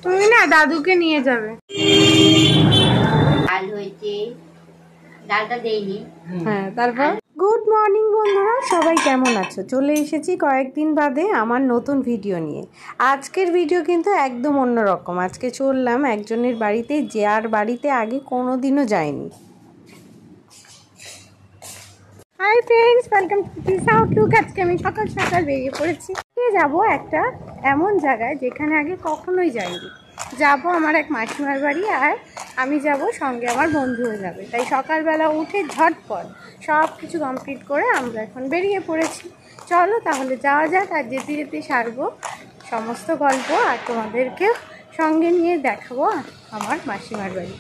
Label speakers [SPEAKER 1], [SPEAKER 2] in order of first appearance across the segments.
[SPEAKER 1] তুমি না দাদুকে নিয়ে যাবে।
[SPEAKER 2] ডাল হয়েছে, ডালটা দেইনি।
[SPEAKER 1] হ্যাঁ, তারপর গুড মর্নিং বন্ধুরা, সবাই কেমন আছো? চলে এসেছি কয়েকদিন বাদে আমার নতুন ভিডিও নিয়ে। আজকের ভিডিও কিন্তু একদম অন্যরকম। আজকে চললাম একজনের বাড়িতে, যার বাড়িতে আগে কোনোদিনও যায়নি। Hi friends, welcome to this Outlook. আজকে আমি সকাল সকাল বেরিয়ে পড়েছি। যাব একটা এমন জায়গায় যেখানে আগে কখনোই যাইনি। যাব আমার এক মাসিমার বাড়ি, আর আমি যাব সঙ্গে আমার বন্ধুও যাবে। তাই সকালবেলা উঠে ঝটপট সব কিছু কমপ্লিট করে আমরা এখন বেরিয়ে পড়েছি। চলো তাহলে যাওয়া যাক, আর যেতে যেতে সারবো সমস্ত গল্প, আর তোমাদেরকেও সঙ্গে নিয়ে দেখাবো আমার মাসিমার বাড়ি।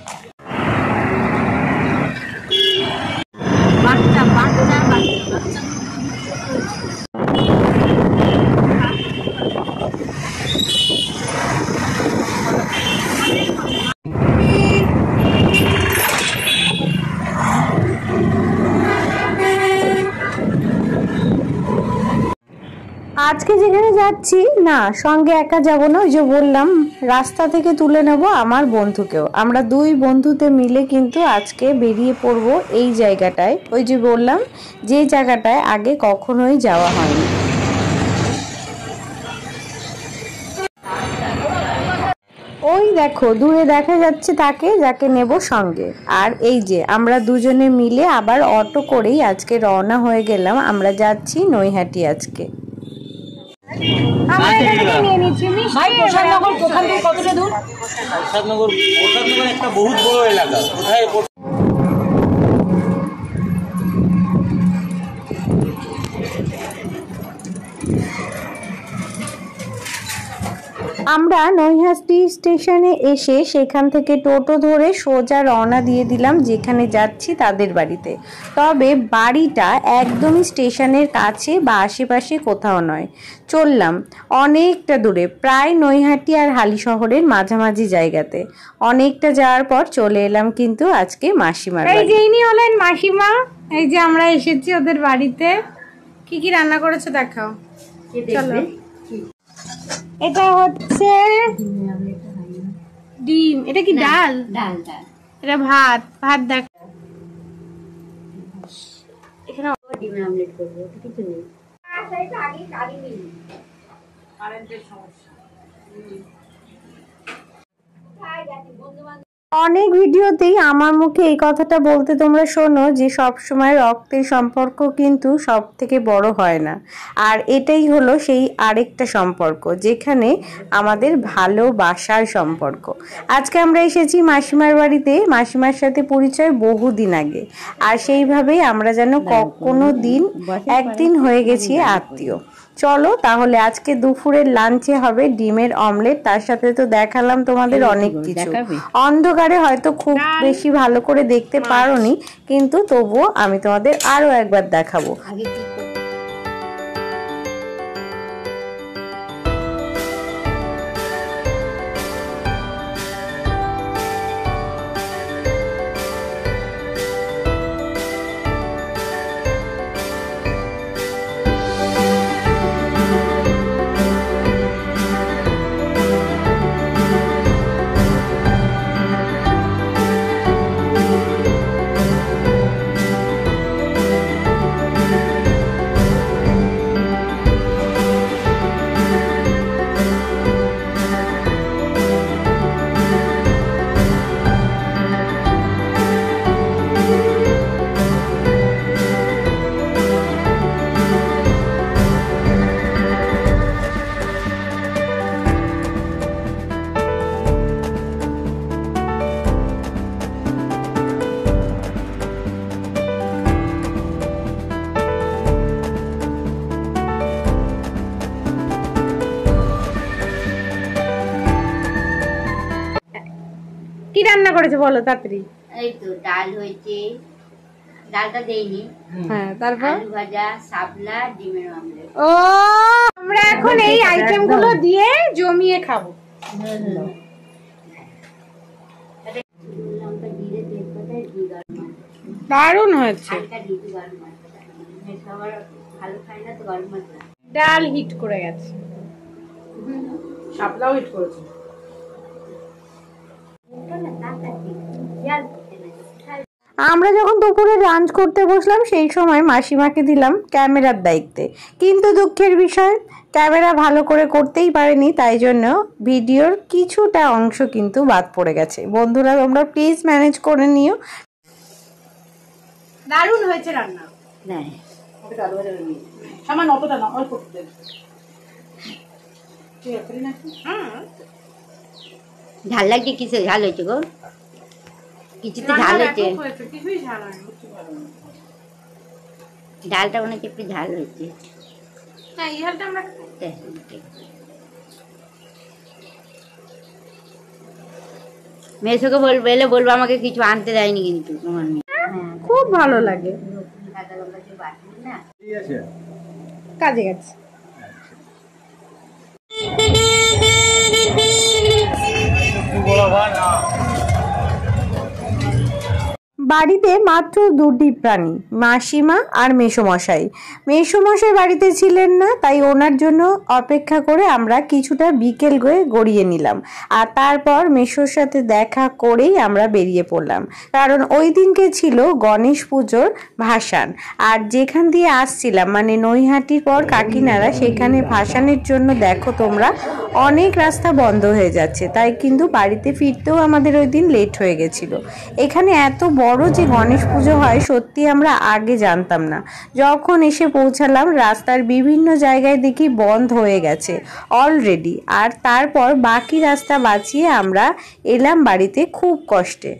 [SPEAKER 1] আজকে যেখানে যাচ্ছি না, সঙ্গে একা যাব না, ওই যে বললাম রাস্তা থেকে তুলে নেব আমার বন্ধুকেও। আমরা দুই বন্ধুতে মিলে কিন্তু আজকে বেরিয়ে পড়ব এই জায়গাটায়, ওই যে বললাম যে জায়গাটায় আগে কখনোই যাওয়া হয়নি। ওই দেখো দূরে দেখা যাচ্ছে তাকে, যাকে নেব সঙ্গে। আর এই যে আমরা দুজনে মিলে আবার অটো করেই আজকে রওনা হয়ে গেলাম। আমরা যাচ্ছি নৈহাটি আজকে।
[SPEAKER 3] প্রসাদনগর একটা বহুত বড় এলাকা। কোথায়
[SPEAKER 1] আমরা নৈহাটি স্টেশনে এসে সেখান থেকে টোটো ধরে সোজা রওনা দিয়ে দিলাম যেখানে যাচ্ছি তাদের বাড়িতে। তবে বাড়িটা একদমই স্টেশনের কাছে বা আশেপাশে কোথাও নয়। চললাম অনেকটা দূরে, প্রায় নৈহাটি আর হালিশহরের মাঝামাঝি জায়গাতে। অনেকটা যাওয়ার পর চলে এলাম কিন্তু আজকে মাসিমার বাড়ি। এই যে ইনি হলেন মাসিমা। এই যে আমরা এসেছি ওদের বাড়িতে। কি কি রান্না করেছে দেখাও। চলো। এটা হচ্ছে ডিম। এটা কি ডাল?
[SPEAKER 2] ডাল ডাল।
[SPEAKER 1] এটা ভাত। ভাত দেখ।
[SPEAKER 2] এখানে ডিমের অমলেট করবো, কিছু নেই। আগে কালি নেই, কারেন্টের সমস্যা।
[SPEAKER 1] অনেক ভিডিওতেই আমার মুখে এই কথাটা বলতে তোমরা শোনো যে সব সময় রক্তের সম্পর্ক কিন্তু সব থেকে বড় হয় না। আর এটাই হলো সেই আরেকটা সম্পর্ক যেখানে আমাদের ভালোবাসার সম্পর্ক। আজকে আমরা এসেছি মাসিমার বাড়িতে। মাসিমার সাথে পরিচয় বহুদিন আগে, আর সেইভাবেই আমরা যেন কোনো দিন একদিন হয়ে গেছি আত্মীয়। চলো তাহলে আজকে দুপুরের লাঞ্চে হবে ডিমের অমলেট। তার সাথে তো দেখালাম তোমাদের অনেক কিছু। অন্ধকারে হয়তো খুব বেশি ভালো করে দেখতে পারোনি, কিন্তু তবুও আমি তোমাদের আরো একবার দেখাবো। কি রান্না করেছে বলো তাড়াতাড়ি।
[SPEAKER 2] এই তো ডাল হয়েছে, ডালটা দেইনি।
[SPEAKER 1] হ্যাঁ, তারপর
[SPEAKER 2] আলু ভাজা, শাপলা, ডিমের অমলেট।
[SPEAKER 1] ও আমরা এখন এই আইটেম গুলো দিয়ে জমিয়ে খাবো। দারুণ হয়েছে। ডাল হিট করে গেছে।
[SPEAKER 4] শাপলাও হিট করেছে।
[SPEAKER 1] আমরা যখন দুপুরে লাঞ্চ করতে বসলাম সেই সময় মাসিমাকে দিলাম ক্যামেরার দায়িত্বে, কিন্তু দুঃখের বিষয় ক্যামেরা ভালো করে করতেই পারেনি, তাই জন্য ভিডিওর কিছুটা অংশ কিন্তু বাদ পড়ে গেছে। বন্ধুরা তোমরা প্লিজ ম্যানেজ করে নিও।
[SPEAKER 4] দারুণ হয়েছে রান্না।
[SPEAKER 2] না
[SPEAKER 4] ওটা আলু ভাজা নিয়ে সামান্য, অতটা না, অল্প দেব। ঠিক আছে না?
[SPEAKER 2] ঝাল লাগছে, কিসে ঝাল হয়েছে গো? কিছুতে ঝাল হয়েছে,
[SPEAKER 4] কিছুই ঝাল হয়নি।
[SPEAKER 2] ডালটা মনে হচ্ছে একটু ঝাল হয়েছে।
[SPEAKER 4] হ্যাঁ, এই ঝালটা আমরা
[SPEAKER 2] মেসোকে বলবো, এলে বলবো আমাকে কিছু আনতে দেয়নি কিন্তু তোমার মেয়ে।
[SPEAKER 1] খুব ভালো লাগে। কাজে গেছে। বাড়িতে মাত্র দুটি প্রাণী, মাসিমা আর মেসোমশাই। মেসোমশাই বাড়িতে ছিলেন না, তাই ওনার জন্য অপেক্ষা করে আমরা কিছুটা বিকেল গড়িয়ে নিলাম। আর তারপর মেসোর সাথে দেখা করেই আমরা বেরিয়ে পড়লাম, কারণ ওই দিনকে ছিল গণেশ পুজোর ভাসান। আর যেখান দিয়ে আসছিলাম মানে নৈহাটির পর কাকিনাড়া, সেখানে ভাসানের জন্য দেখো তোমরা অনেক রাস্তা বন্ধ হয়ে যাচ্ছে, তাই কিন্তু বাড়িতে ফিরতেও আমাদের ওই দিন লেট হয়ে গেছিল। এখানে এত বড় যে গণেশ পুজো হয় সত্যি আমরা আগে জানতাম না। যখন এসে পৌঁছালাম রাস্তার বিভিন্ন জায়গায় দেখি বন্ধ হয়ে গেছে অলরেডি, আর তারপর বাকি রাস্তা বাঁচিয়ে আমরা এলাম বাড়িতে খুব কষ্টে।